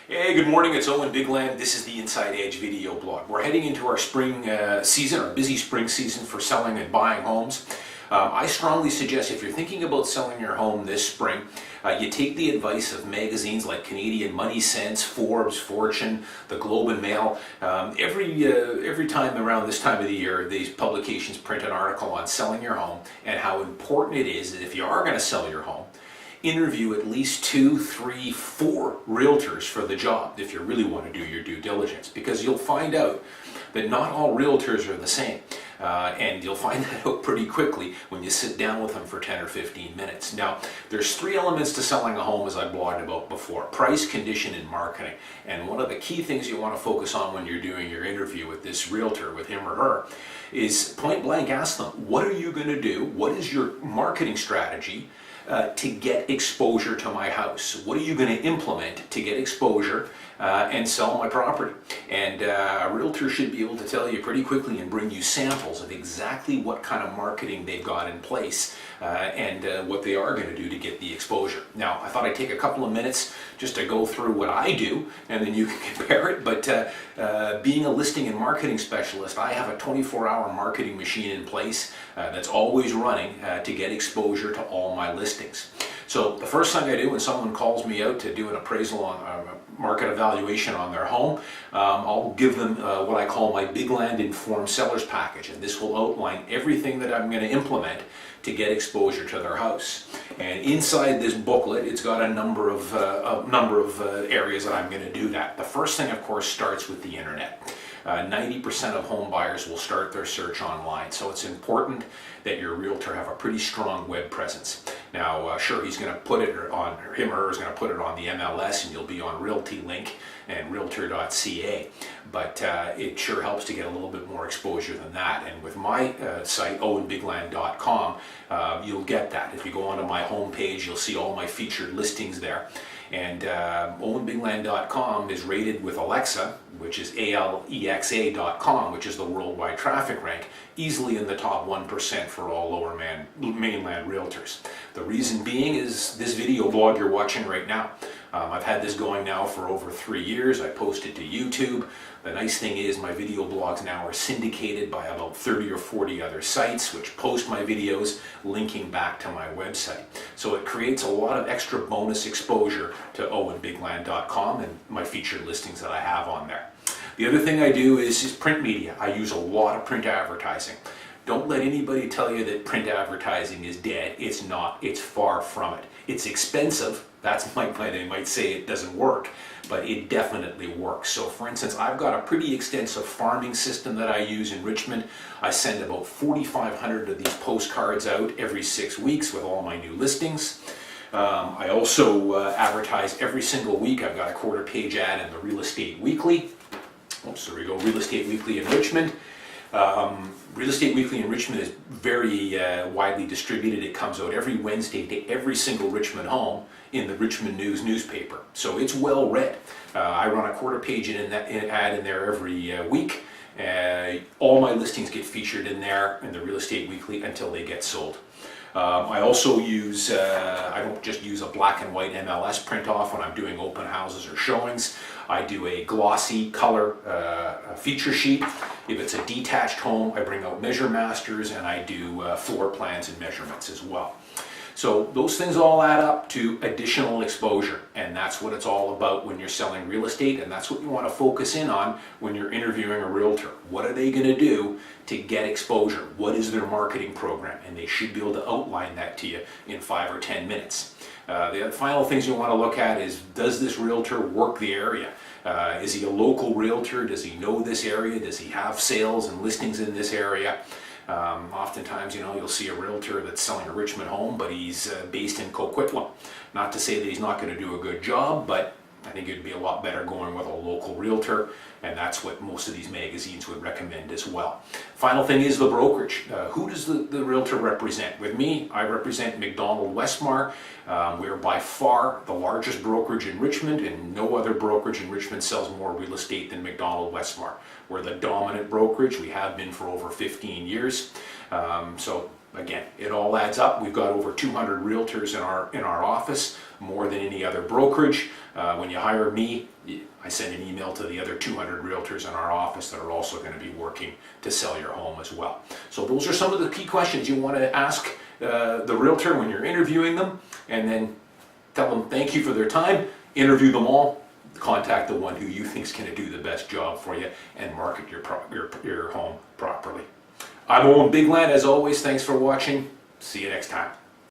Hey, good morning, it's Owen Bigland. This is the Inside Edge video blog. We're heading into our spring season, our busy spring season for selling and buying homes. I strongly suggest if you're thinking about selling your home this spring, you take the advice of magazines like Canadian Money Sense, Forbes, Fortune, the Globe and Mail. Every time around this time of the year, these publications print an article on selling your home and how important it is that if you are going to sell your home, interview at least 2, 3, 4 realtors for the job if you really want to do your due diligence, because you'll find out that not all realtors are the same. And you'll find that out pretty quickly when you sit down with them for 10 or 15 minutes. Now, there's 3 elements to selling a home, as I blogged about before: price, condition, and marketing. And one of the key things you want to focus on when you're doing your interview with this realtor, with him or her, is point blank ask them, what are you going to do? What is your marketing strategy to get exposure to my house? What are you going to implement to get exposure and sell my property? And a realtor should be able to tell you pretty quickly and bring you samples of exactly what kind of marketing they've got in place and what they are going to do to get the exposure. Now, I thought I'd take a couple of minutes just to go through what I do, and then you can compare it. But being a listing and marketing specialist, I have a 24-hour marketing machine in place that's always running to get exposure to all my listings. So the first thing I do when someone calls me out to do an appraisal on a market evaluation on their home, I'll give them what I call my Bigland Informed Sellers Package, and this will outline everything that I'm going to implement to get exposure to their house. And inside this booklet, it's got a number of areas that I'm going to do that. The first thing, of course, starts with the internet. 90% of home buyers will start their search online, so it's important that your realtor have a pretty strong web presence. Now, sure, he's going to put it on, or him or her is going to put it on the MLS, and you'll be on RealtyLink and Realtor.ca, but it sure helps to get a little bit more exposure than that. And with my site, owenbigland.com, you'll get that. If you go onto my homepage, you'll see all my featured listings there. And owenbigland.com is rated with Alexa, which is Alexa.com, which is the worldwide traffic rank, easily in the top 1% for all lower mainland realtors. The reason being is this video blog you're watching right now. I've had this going now for over 3 years. I post it to YouTube. The nice thing is my video blogs now are syndicated by about 30 or 40 other sites which post my videos linking back to my website. So it creates a lot of extra bonus exposure to owenbigland.com and my featured listings that I have on there. The other thing I do is print media. I use a lot of print advertising. Don't let anybody tell you that print advertising is dead. It's not. It's far from it. It's expensive. That's why they might say it doesn't work, but it definitely works. So for instance, I've got a pretty extensive farming system that I use in Richmond. I send about 4,500 of these postcards out every 6 weeks with all my new listings. I also advertise every single week. I've got a 1/4-page ad in the Real Estate Weekly. Oops, there we go, Real Estate Weekly in Richmond. Real Estate Weekly in Richmond is very widely distributed. It comes out every Wednesday to every single Richmond home in the Richmond News newspaper. So it's well read. I run a 1/4-page ad in there every week. All my listings get featured in there in the Real Estate Weekly until they get sold. I also use, I don't just use a black and white MLS print off when I'm doing open houses or showings. I do a glossy color feature sheet. If it's a detached home, I bring out Measure Masters and I do floor plans and measurements as well. So those things all add up to additional exposure, and that's what it's all about when you're selling real estate, and that's what you want to focus in on when you're interviewing a realtor. What are they going to do to get exposure? What is their marketing program? And they should be able to outline that to you in 5 or 10 minutes. The final things you want to look at is, does this realtor work the area? Is he a local realtor? Does he know this area? Does he have sales and listings in this area? Oftentimes, you'll see a realtor that's selling a Richmond home, but he's based in Coquitlam. Not to say that he's not going to do a good job, but I think it'd be a lot better going with a local realtor, and that's what most of these magazines would recommend as well. Final thing is the brokerage. Who does the realtor represent? With me, I represent McDonald Westmar. We're by far the largest brokerage in Richmond, and no other brokerage in Richmond sells more real estate than McDonald Westmar. We're the dominant brokerage. We have been for over 15 years. So again, it all adds up. We've got over 200 realtors in our office. more than any other brokerage. When you hire me, I send an email to the other 200 realtors in our office that are also going to be working to sell your home as well. So those are some of the key questions you want to ask the realtor when you're interviewing them, and then tell them thank you for their time, interview them all, contact the one who you think is going to do the best job for you, and market your home properly. I'm Owen Bigland, as always. Thanks for watching. See you next time.